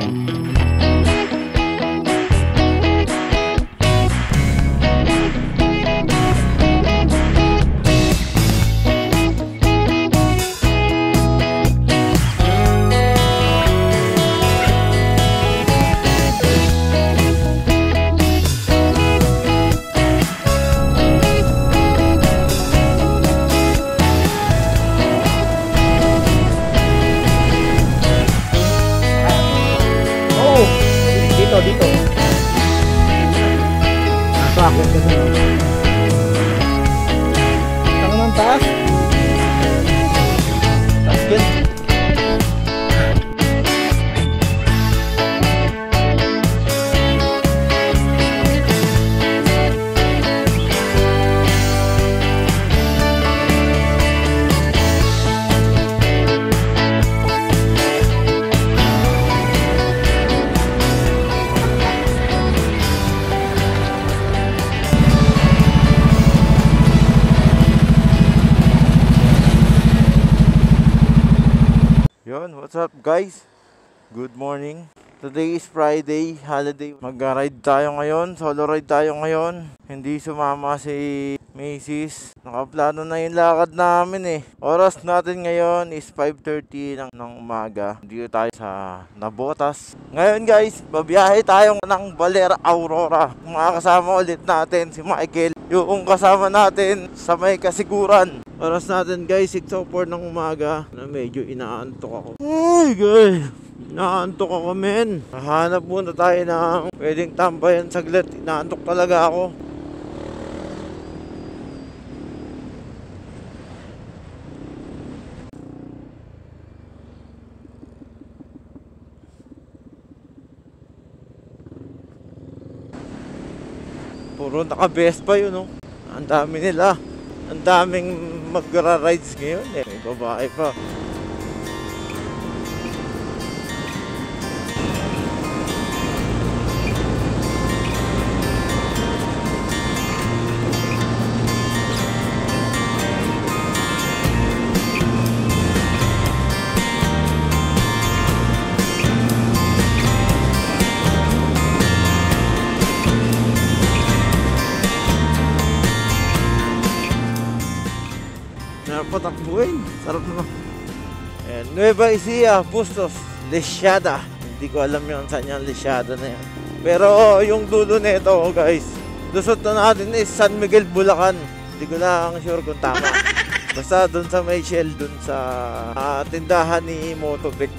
Dito. Bakit ka na? Saan ng taas? Taas din. What's up guys? Good morning. Today is Friday, holiday. Mag-ride tayo ngayon, solo ride tayo ngayon. Hindi sumama si Macy's. Nakaplano na yung lakad namin eh. Oras natin ngayon is 5:30 ng umaga. Dito tayo sa Nabotas. Ngayon guys, babiyahe tayo ng Valera Aurora. Makakasama ulit natin si Michael, yung kasama natin sa may kasiguran. Oras natin guys, 6:04 ng umaga na medyo inaantok ako. Ay guys, inaantok ako men. Hahanap muna tayo ng pwedeng tambayan saglit. Inaantok talaga ako. Puro naka-best pa yun, no? Ang dami nila. Ang daming magra-rides ngayon eh. May babae pa. Patakbuhin. Sarap naman. Ayan, Nueva Ecija, Bustos, Lisiada. Hindi ko alam yun saan yung Lisiada na yan. Pero yung dulo nito guys, lusot na natin is San Miguel, Bulacan. Hindi ko lang sure kung tama. Basta dun sa may Shell, dun sa tindahan ni Motovec.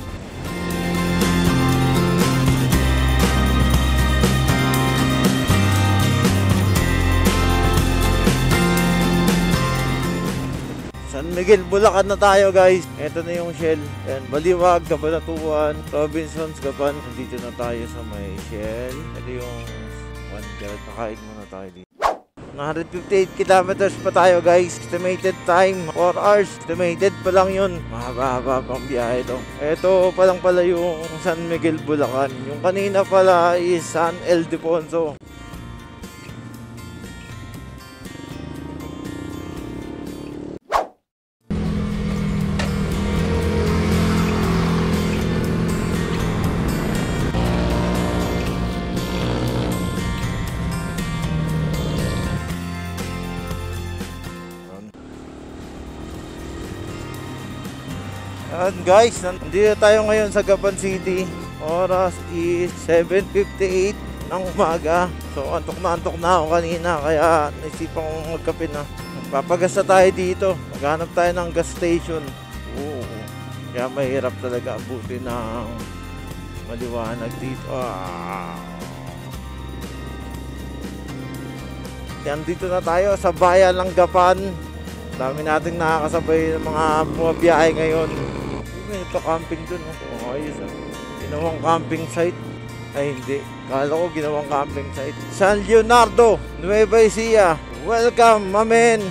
San Miguel, Bulacan na tayo guys. Ito na yung Shell. Ayan, Baliwag, Cabanatuan, Robinsons, Gapan. Dito na tayo sa may Shell. Ito yung 1 guard. Nakain muna tayo dito. 158 kilometers pa tayo guys. Estimated time 4 hours. Estimated pa lang yun. Mahaba-haba pang biyahe ito. Ito pa lang pala yung San Miguel, Bulacan. Yung kanina pala is San Ildefonso. And guys, nandito tayo ngayon sa Gapan City. Oras is 7:58 ng umaga. So antok na ako kanina, kaya naisipan kong magkape na. Magpapagas na tayo dito. Maghanap tayo ng gas station. Oo. Kaya mahirap talaga abutin ng maliwanag dito. Dito na tayo sa bayan ng Gapan. Dami nating nakakasabay ng mga bumabiyahe ngayon. Ito camping dun. Oh, ayos ah. Ginawang camping site. Ay hindi. Kala ko ginawang camping site. San Leonardo, Nueva Ecija. Welcome, mamen.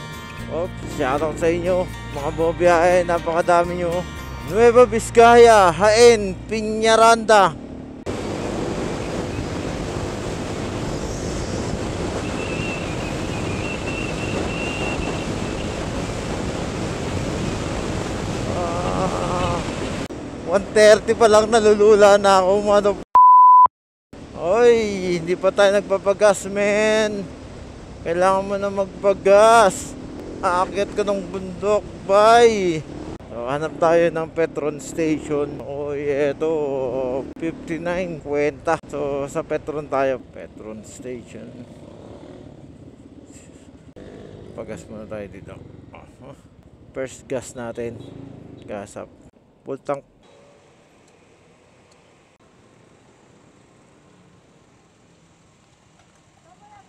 Shoutout sa inyo. Mga bumabiyahe, napakadami nyo. Nueva Vizcaya, Jaén, Piñaranda. Ah, 1:30 pa lang nalulula na ako, Oy, hindi pa tayo nagpapagas, men. Kailangan mo na magpagas. Aakyat ka ng bundok, bye. So, hanap tayo ng Petron station. Oy, eto, 59.20. So, sa Petron tayo. Petron station. Pagas muna tayo dito. First gas natin. Gas up. Full tank.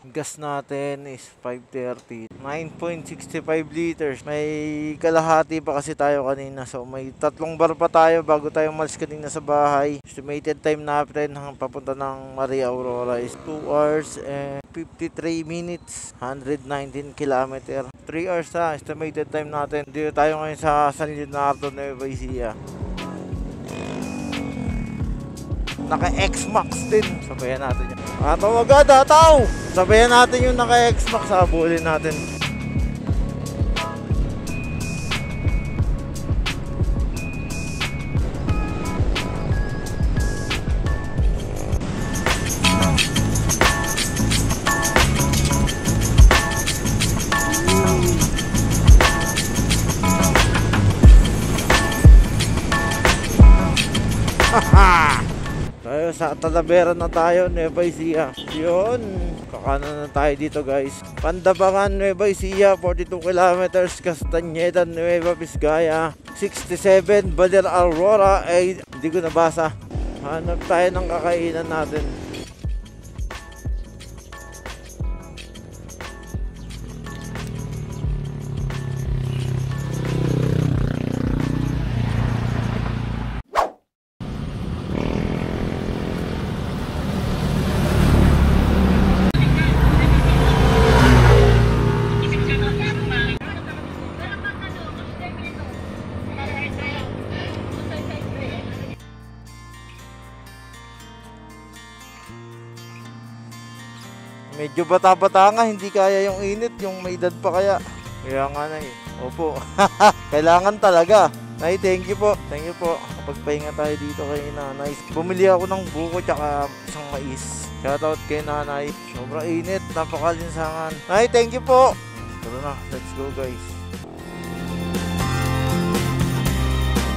Gas natin is 530. 9.65 liters. May kalahati pa kasi tayo kanina. So may 3 bar pa tayo bago tayo umalis kanina sa bahay. Estimated time natin papunta ng Maria Aurora is 2 hours and 53 minutes. 119 kilometer. 3 hours na estimated time natin. Dito tayo ngayon sa San Leonardo, Nueva Ecija. Naka X-Max din. Sabayan natin yan. Ataw agad, ataw! Sabayan natin yung naka X-Max. Habulin natin. Haha! Tayo sa Talavera na tayo, Nueva Ecija. Yun, kakanan na tayo dito guys. Pandabangan, Nueva Ecija, 42 kilometers. Castañeda, Nueva Vizcaya, 67. Baler Aurora, ay hindi ko nabasa. Hanap tayo ng kakainan natin. Medyo bata-bata nga, hindi kaya yung init, yung may edad pa kaya. Kaya nga na Opo. Kailangan talaga. Nay, thank you po. Thank you po. Pagpahinga tayo dito kay nanay. Bumili ako ng buko tsaka isang mais. Shoutout kay nanay. Sobrang init, napakalinsangan. Nay, thank you po. Tara na, let's go guys.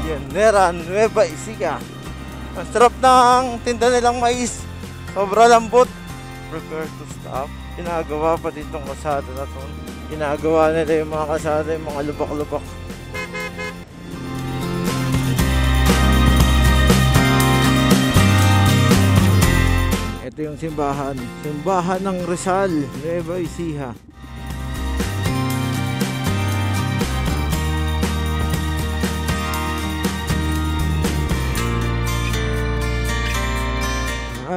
Llanera, Nueva Ecija. Ang sarap ng tinda nilang mais. Sobrang lambot. Prepare to stop. Ginagawa pa din tong kalsada na to. Ginagawa nila yung mga kalsada, yung mga lubak-lubak. Ito yung simbahan. Simbahan ng Rizal, Nueva Ecija.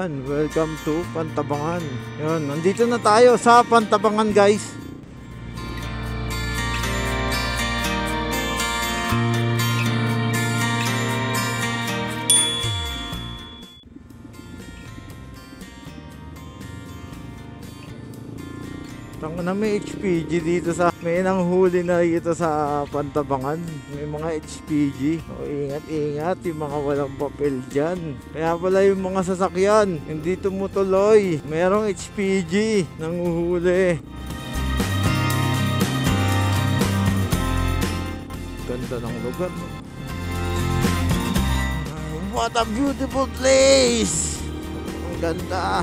Welcome to Pantabangan. Yun, nandito na tayo sa Pantabangan guys. Tanga na, may HPG dito sa may nanghuli na dito sa Pantabangan. May mga HPG. O, ingat-ingat yung mga walang papel dyan. Kaya pala yung mga sasakyan hindi tumutuloy. Merong HPG nanguhuli. Ganda ng lugar. What a beautiful place! Ang ganda.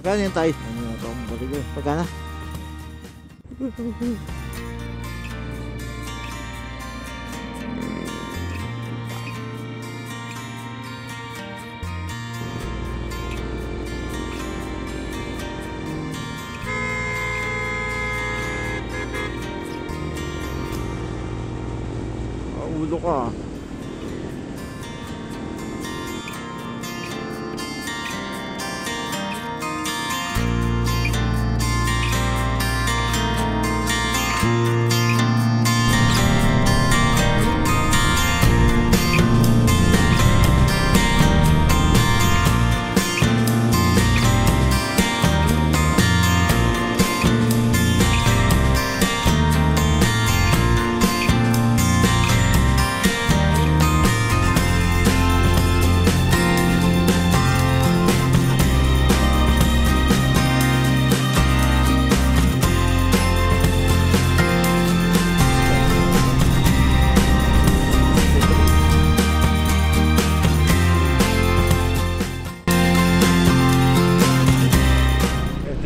Pagkano yan tayo? Ano na ito? Ang balik ko. Pagkano? Ulo ka.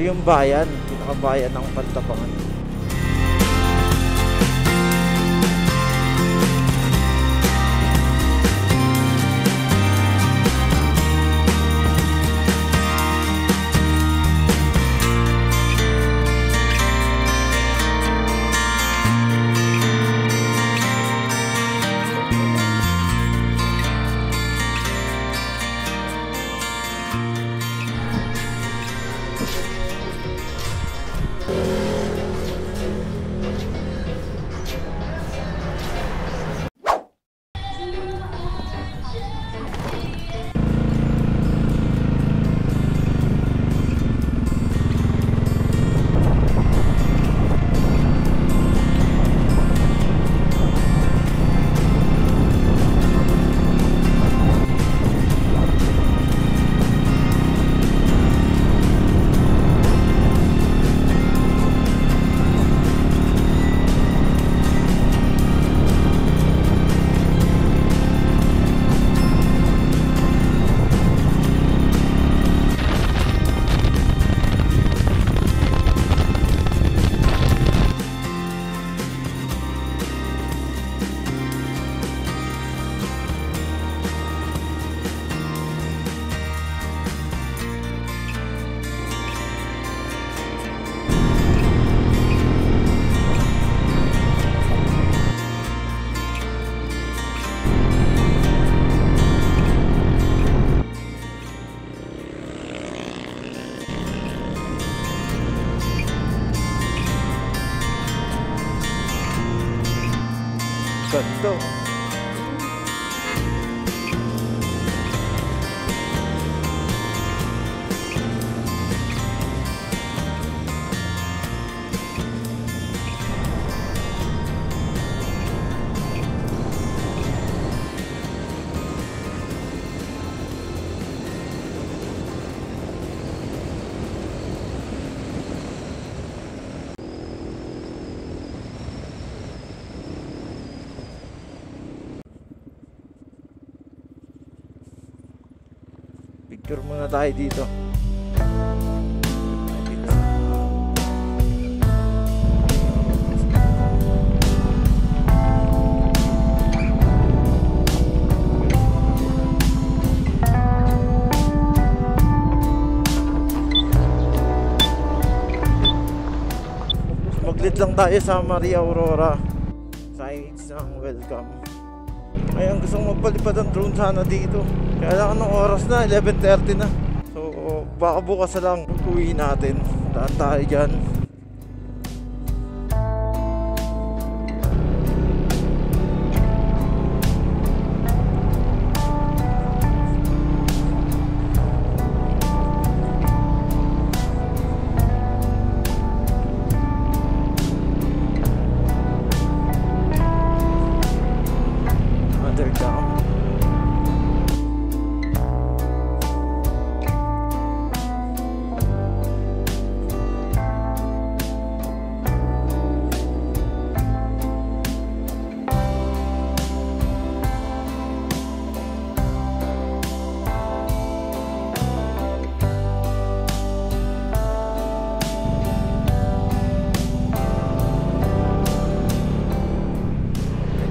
yung bayan, pinakabayan ng Pantabangan. Ganda. Picture muna tayo dito. Maglit lang tayo sa Maria Aurora. Signage ng welcome. Ngayon gusto kong magpalipad ang drone sana dito. Kaya lang anong oras na? 11:30 na. So baka bukas na lang uwi natin. Daan tayo dyan. Underground.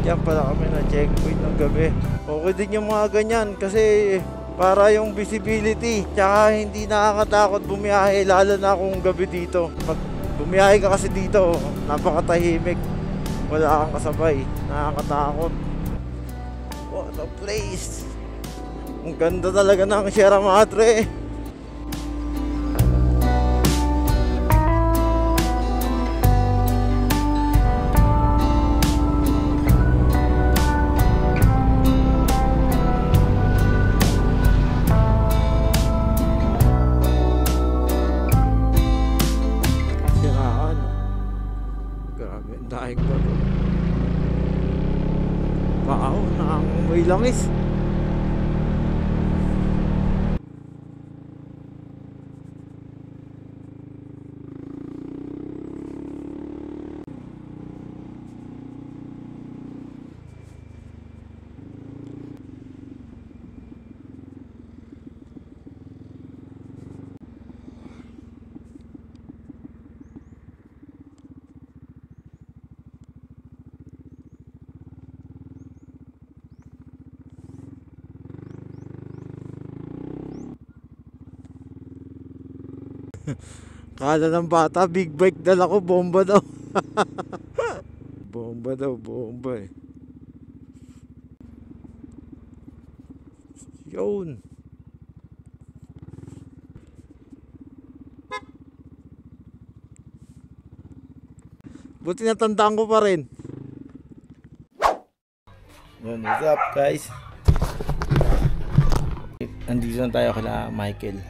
Yan pala kami na checkpoint ng gabi. Okay din yung mga ganyan kasi para yung visibility. Tsaka hindi nakakatakot bumiyahe lalo na kung gabi dito. Pag bumiyahe ka kasi dito, napakatahimik. Wala kang kasabay. Nakakatakot. What a place! Ang ganda talaga ng Sierra Madre. Daing ba ito? Wow, nangangamoy langis. Kala ng bata, big bike dala ko, bomba daw. Bomba daw, bomba eh. Yun. Buti natandaan ko pa rin. Yun, what's up guys? Nandito na tayo kala Michael.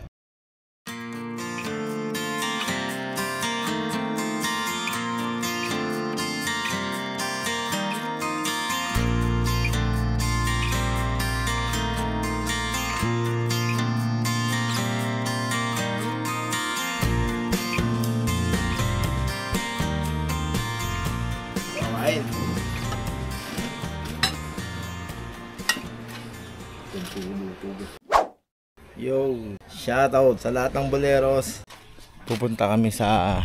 Yo, shoutout sa lahat ng boleros. Pupunta kami sa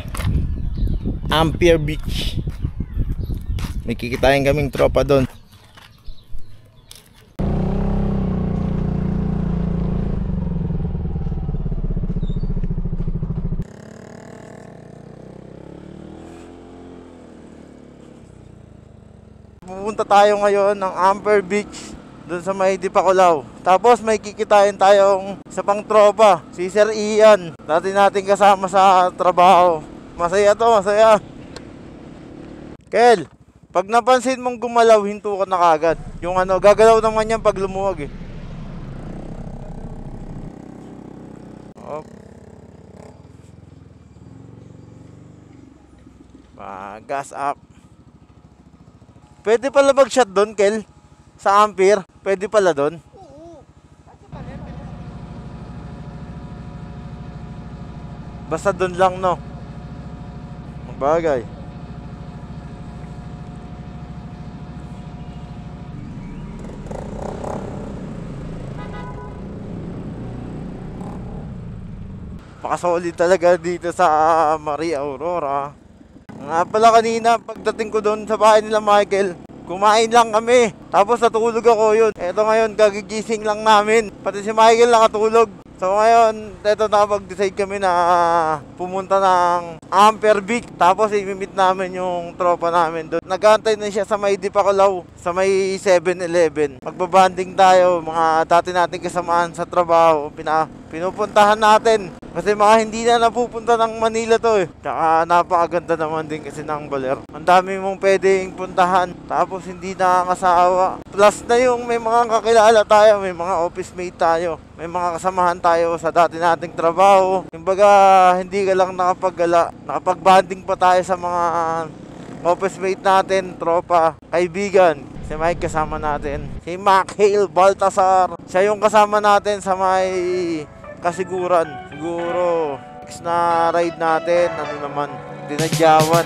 Ampere Beach. May kikitain kaming tropa doon. Pupunta tayo ngayon ng Ampere Beach doon sa may Dipakulaw. Tapos may kikitain tayong isa pang tropa, si Sir Ian. Dati natin kasama sa trabaho. Masaya to, masaya. Kel, pag napansin mong gumalaw, hinto ka na kagad. Yung ano, gagalaw naman yan pag lumuwag eh. Gas up. Pwede pala mag-shot doon, Kel? Sa Ampere? Pwede pala doon? Oo. Basta doon lang, no? Bagay. Pakasolid talaga dito sa Maria Aurora. Nga pala kanina, pagdating ko doon sa bahay nila Michael, kumain lang kami. Tapos natulog ako yun. Eto ngayon, gagigising lang namin. Pati si Michael nakatulog. So ngayon, eto nakapag-decide kami na pumunta ng Ampere Beach. Tapos i-meet namin yung tropa namin doon. Nag-aantay na siya sa may Dipakulaw, sa may 7-Eleven. Magbabanding tayo, mga dati natin kasamaan sa trabaho. Pinupuntahan natin. Kasi mga hindi na napupunta ng Manila to eh. Tsaka napakaganda naman din kasi ng Baler. Ang dami mong pwedeng puntahan. Tapos hindi nakakasawa. Plus na yung may mga kakilala tayo, may mga office mate tayo, may mga kasamahan tayo sa dati nating trabaho. Kumbaga hindi ka lang nakapagala. Nakapag-banding pa tayo sa mga office mate natin, tropa, kaibigan. Si Mike kasama natin. Si Mac Hale Baltasar. Siya yung kasama natin sa may Kasiguran. Siguro next na ride natin, ano naman, Dinadyawan.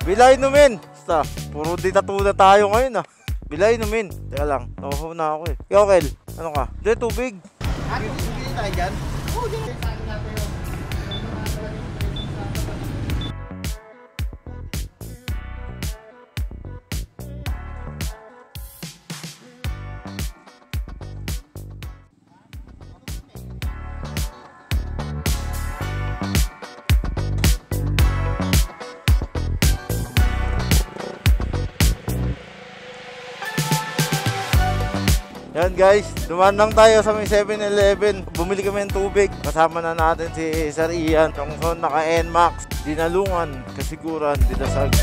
Bilay numin. Basta, puro ditatuda tayo ngayon ah. Bilay numin. Teka lang, nakuha na ako eh. Ikaw, Kel, ano ka? Diyan, tubig. Hindi tayo dyan? Oo, dyan. Yan guys, dumaan lang tayo sa may 7-Eleven. Bumili kami ng tubig. Kasama na natin si Sir Ian. Tungson naka NMAX. Dinalungan, Kasiguran, Dilasag.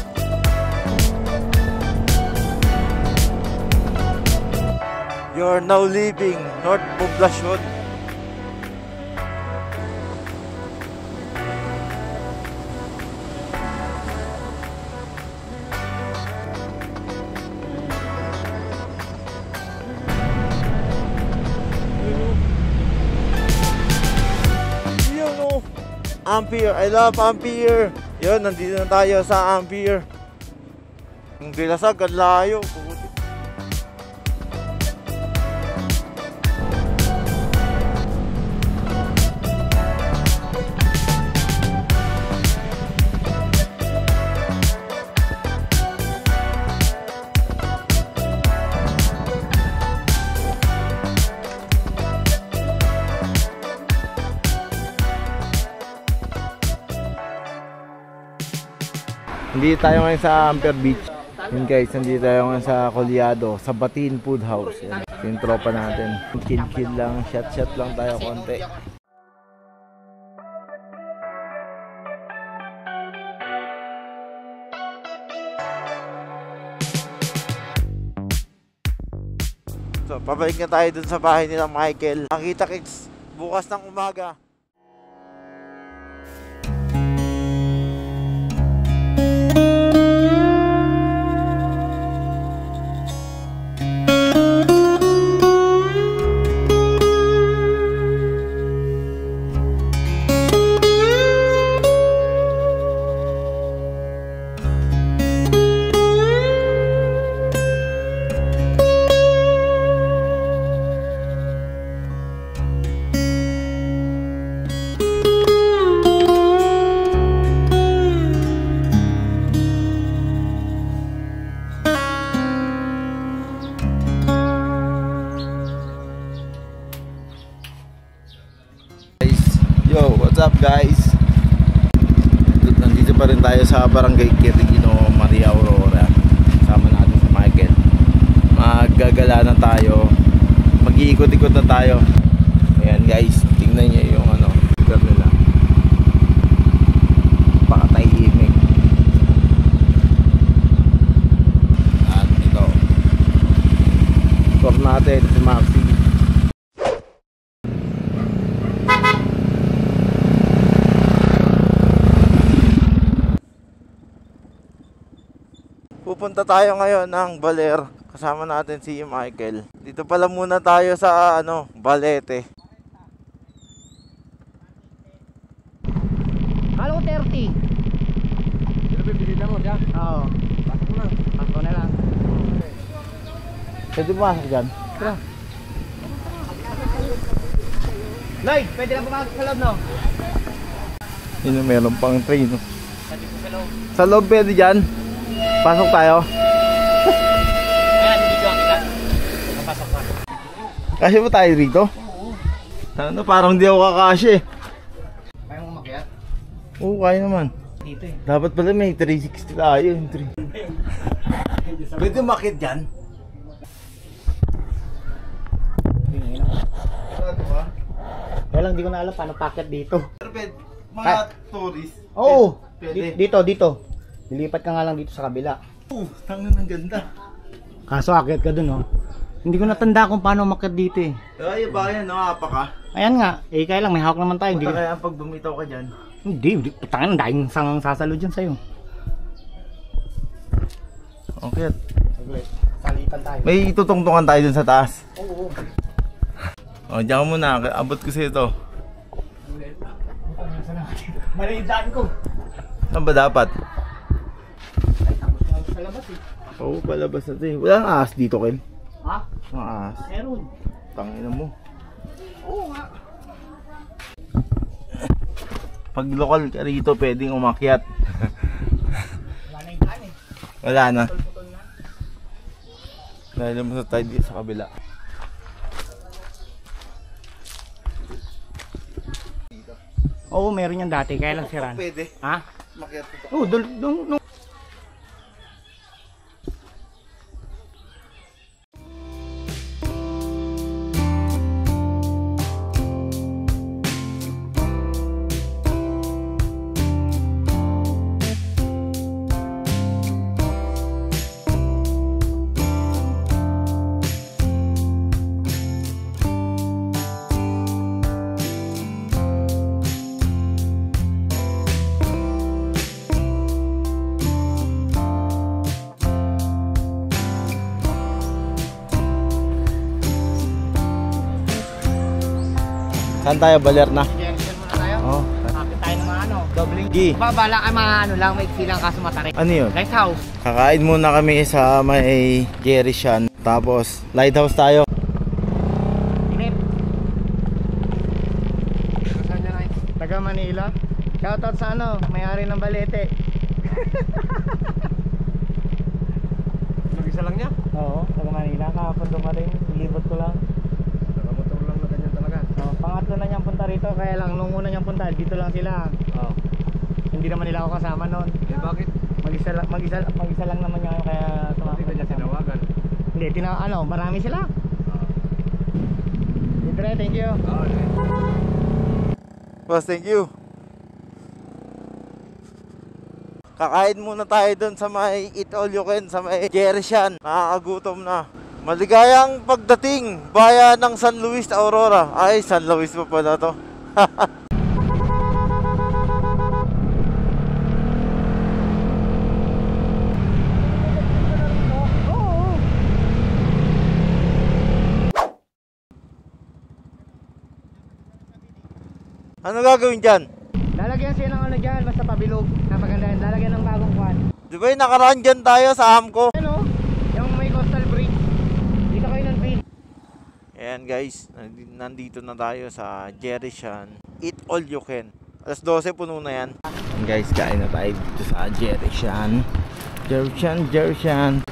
You're now leaving North Poblacion. Yun o. Ampere. I love Ampere. Yun, nandito na tayo sa Ampere. Ang Dilasag, ang layo. Hindi tayo ngayon sa Ampere Beach. Yun guys, hindi tayo ngayon sa Collado, sa Batin Food House. Yan. Yung tropa natin. Chill lang, shot lang tayo konti. So, pabalik na tayo dun sa bahay nila Michael. Nakita kids bukas ng umaga. Yo, what's up guys? Nandito pa rin tayo sa Barangay Quirino, Maria Aurora. Sama natin si Michael. Maggagala na tayo. Mag-iikot-ikot na tayo. Ayan guys, tingnan nyo yung lugar nila. Pakatahimik. At ito, tour natin si Maxi. Pupunta tayo ngayon ng Baler. Kasama natin si Michael. Dito pala muna tayo sa Balete. Halo 30. Pero bibili na mo dyan? Oo. Pasok mo na. Pasok na lang. Pwede pumasok dyan? Tara. Lloyd, pwede na pumasok sa loob, no? Yun, meron pang train. No? Sa loob pwede dyan? Pasok tayo. Ayan, dito ang kita. Napasok na. Kasi ba tayo rito? Oo. Parang di ako kakasya eh. Kaya mo makiat? Oo, kaya naman. Dito eh. Dapat pala may 360 tayo. Pwede makit dyan? Kaya lang, di ko na alam paano packet dito. Pero mga tourist. Oo. Pwede. Dito. Lilipat ka nga lang dito sa kabila. Tangan ng ganda. Kaso akit ka dun, oh. Hindi ko natanda kung paano umakyat dito eh. Ay, bayan, apa ka? Ayan nga, kaya lang, may hawak naman tayo. Hindi Kaya pag bumitaw ka dyan. Hindi, putangin, dahil sangang sasalo dyan sa'yo. Okay. Salitan tayo. May tutungtungan tayo dun sa taas. Oo. O, diyan ka muna. Abot ko sa ito. Malidaan ko. Saan ba dapat? Ay, tapos nga sa labas eh. Oo, palabas na ito eh. Walang ahas dito, Ken. Ha? Walang ahas. Meron. Tangina mo. Oo nga. Pag lokal ka rito, pwedeng umakyat. Wala na yung daan eh. Wala na. Putol na. Dahil naman sa tayo dito sa kabila. Oo, meron yan dati. Kaya lang siran. Pwede. Ha? Makyat ko. Oo, doon. Saan tayo? Baler na? Jensen muna tayo. Oo. Kapit tayo ng mga ano, dobling. Gi. Babala ka mga ano lang, may silang kaso matarik. Ano yun? Lighthouse. Kakain muna kami sa may Jerishan. Tapos, lighthouse tayo. Inip. Saan niya na? Taga Manila. Shoutout sa ano, may-ari ng Balete. Mag-isa lang niya? Oo, taga Manila. Kahapon dumating, ilibot ko lang. Nakamotor lang na ganyan talaga. Pangatlo na niyang punta rito, kaya lang nung una niyang punta, dito lang sila. Hindi naman nila ako kasama noon. Eh bakit? Mag-isa lang naman niya kaya sumama ko niya tinawagan. Hindi, marami sila. Libre, thank you. Boss, thank you. Kakain muna tayo dun sa may Eat All You Can, sa may Jerishan. Nakakagutom na. Maligayang pagdating, bayan ng San Luis, Aurora. Ay, San Luis pa pala to. Ano gagawin dyan? Lalagyan siya ng ano dyan, basta pabilog. Napagandahan, lalagyan ng bagong kwan. Di ba yung nakaraan dyan tayo sa Amco? Ano? Yung may coastal bridge. Dito kayo ng bridge. Ayan guys, nandito na tayo sa Jerishan. Eat All You Can. Alas 12 puno na yan. Ayan guys, kain na tayo dito sa Jerishan. Jerishan.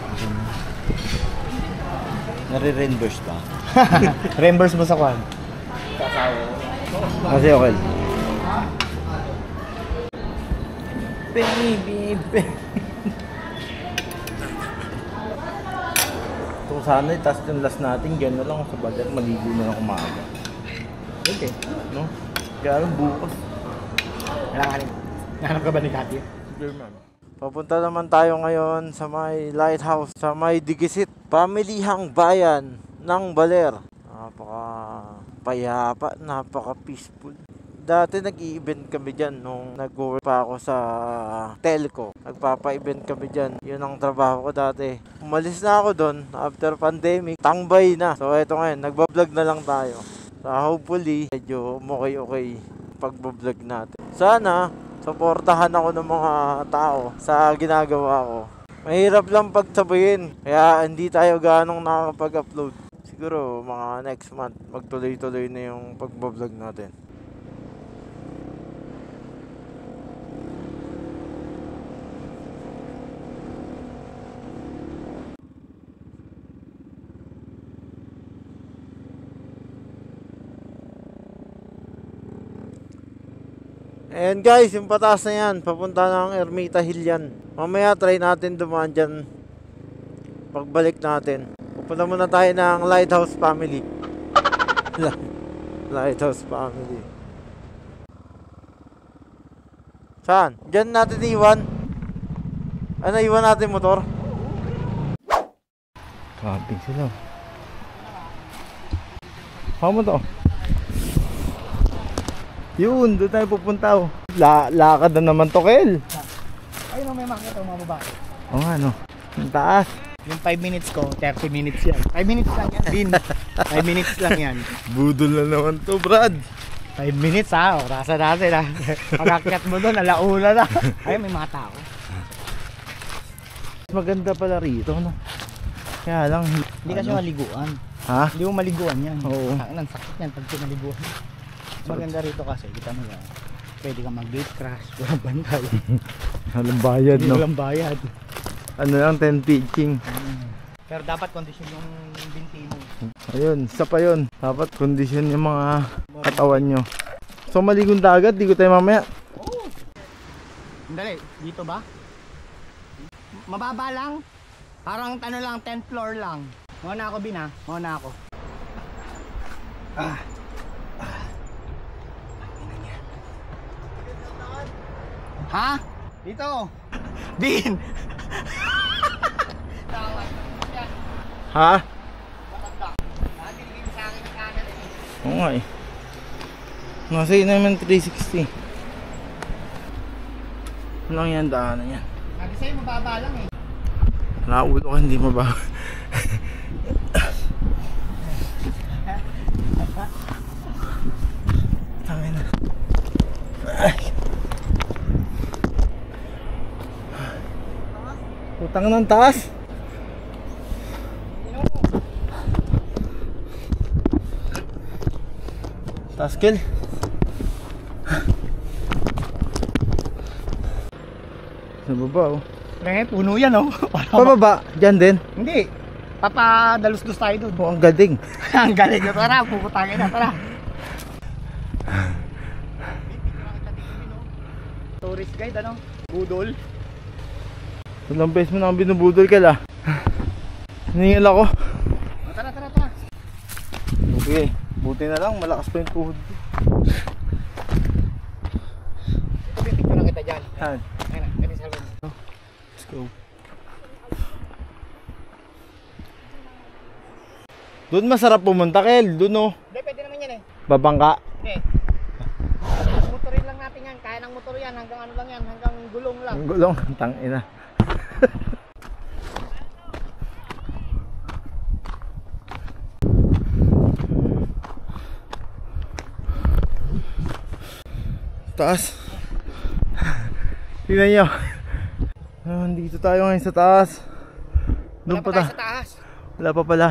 Nare-reimburse pa. Reimburse mo sa kwan. Kasi okay. Baby. Ito sana itas yung last natin. Gano'n lang sa balat. Maligo na lang umaga. Okay. No? Kaya lang bukas. Nahanap ka ba ni Cathy? Papunta naman tayo ngayon sa may lighthouse, sa may Digisit, pamilihang bayan ng Baler. Napaka payapa, napaka peaceful. Dati nag-i-event kami dyan nung nag-work pa ako sa telco. Nagpapa-event kami dyan. Yun ang trabaho ko dati. Umalis na ako doon after pandemic. Tangbay na. So eto ngayon, nagbablog na lang tayo. So hopefully, medyo okay pagbablog natin. Sana, supportahan ako ng mga tao sa ginagawa ko. Mahirap lang pagsabayin. Kaya hindi tayo ganong nakakapag-upload. Siguro mga next month, magtuloy-tuloy na yung pagbablog natin. And guys, yung pataas na yan, papunta ng Ermita Hill yan. Mamaya try natin dumaan dyan. Pagbalik natin, pupunta muna tayo ng Lighthouse Family. Lighthouse Family. Saan? Diyan natin iwan. Ano, iwan natin motor? Camping sila. Pamo to? Yun, doon tayo pupunta. Lakad na naman to, Kel. Ayun ang may makita mga babae. Oo nga, no. Ang taas. Yung 5 minutes ko, 30 minutes yan. 5 minutes lang yan, Bin. 5 minutes lang yan. Budol na naman to, Brad. 5 minutes ha, orasa natin ha. Pag-akyat mo doon, alauna na. Ayun, may mga tao. Maganda pala rito, no? Kaya lang, Hindi kasi maliguan. ha? Hindi mo maliguan yan. Oo. Ang sakit yan pag pinaliguan. Maganda rito kasi, kita mo lang. Pwede kang mag-gate crash, walang bantay. Walang bayad, Hindi no? walang bayad. Ano lang, 10 pitching. Pero dapat kondisyon yung binti mo. Ayun, isa pa yun. Dapat kondisyon yung mga katawan nyo. So, maligong dagat, di ko tayo mamaya. Oo. Dali, dito ba? Mababa lang. Parang ano lang, 10th floor lang. Muna ako, Bin ha. Muna ako. Ha? Dito. Bin. Ha? Oo nga eh. Nasa yun naman 360. Ano lang yan, daanan yan. Sabi sa'yo, mababa lang eh. Naulo ka, hindi mababa. Tang ng taas. Taas kill. Sa baba oh. Puno yan oh. Pababa, dyan din. Hindi. Papadalus-dus tayo doon. Oh, ang galing. Ang galing na, tara, puputangin na, tara. Tourist guide, ano? Budol. Ilang beses mo na akong binubudol ka la. Hiningil ako. Tara, tara, tara. Okay, buti na lang, malakas pa yung tuhod. Picture na kita dyan. Han, Ayun na, ganun sa loob. let's go. Doon masarap pumunta, Kel. Doon oh. Hindi, pwede naman yan eh. Babangka. Okay. Motorin lang natin yan. Kaya ng motor yan. Hanggang ano lang yan. Hanggang gulong lang. Ang gulong, tangina. Taas. Tingnan nyo. Nandito tayo ngayon sa taas. Doon Wala pa pa tayo sa taas. Wala pa pala.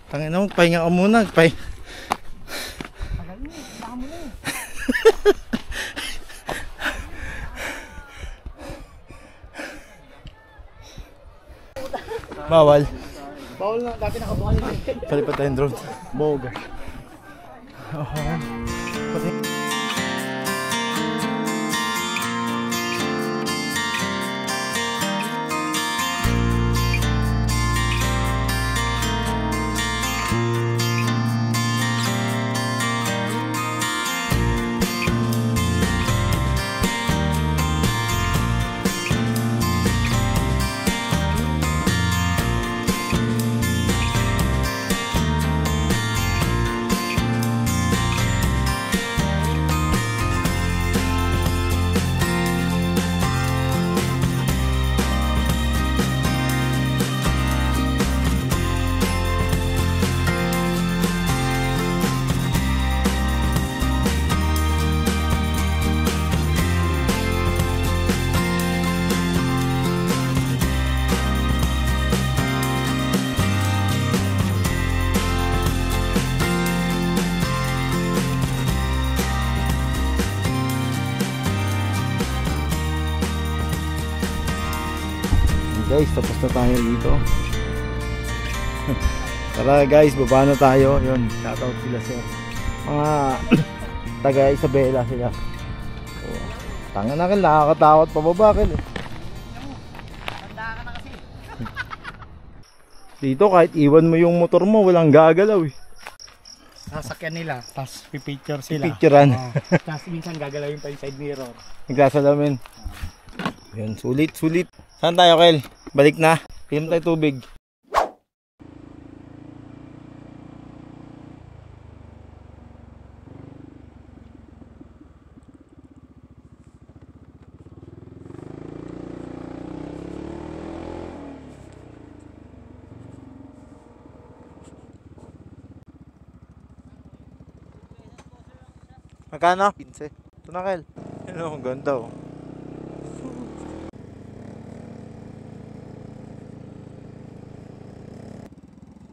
Tangina mo, pahinga ka muna. Tagal mo, baka mo na eh. Bawal. Bawal na, dati nakabukan yun. Palipat tayong drone. Boga. Okay. Pati. Guys, tapos na tayo dito. Tara guys, baba na tayo. Yun, shoutout sila sir. Mga taga Isabela sila. So, tanga na kin, nakakatakot pababa kin eh. Tanda ka na kasi. Dito kahit iwan mo yung motor mo, walang gagalaw eh. Sasakyan nila, tapos pipicture sila. Picturean. Tapos minsan gagalawin pa yung side mirror. Nagsasalamin. Yun, sulit, sulit. Saan tayo, Kel? Balik na. Film tayo tubig. Magkano? 15. Ito na, Kel. Ano, ang ganda oh.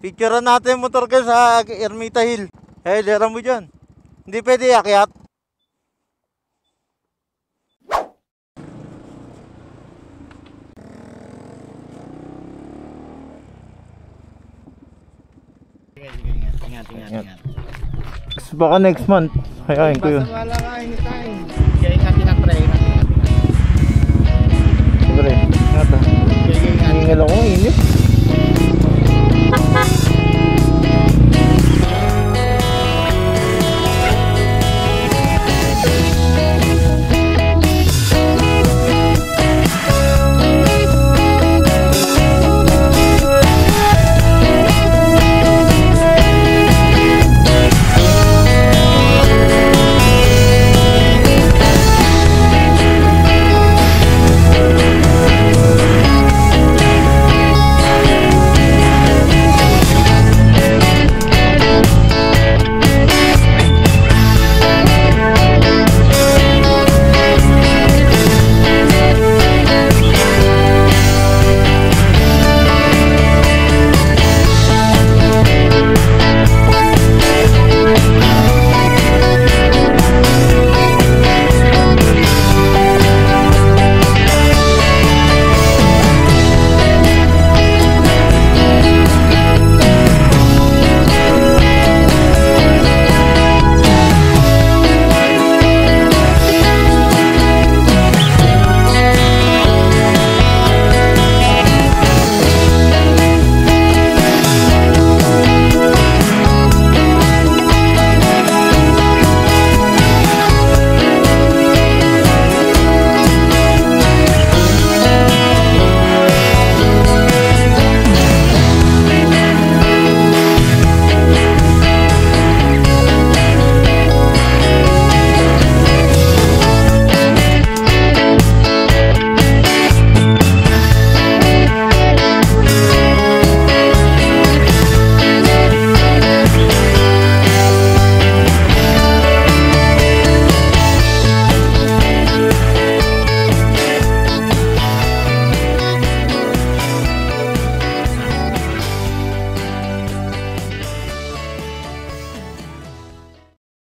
Picturean natin yung motor ka sa Ermita Hill. Eh, lera mo dyan. Hindi pwede iakyat. Ingat. Baka next month. Hayain ko yun. Basta wala ka anytime. Kaya ingat tinatry.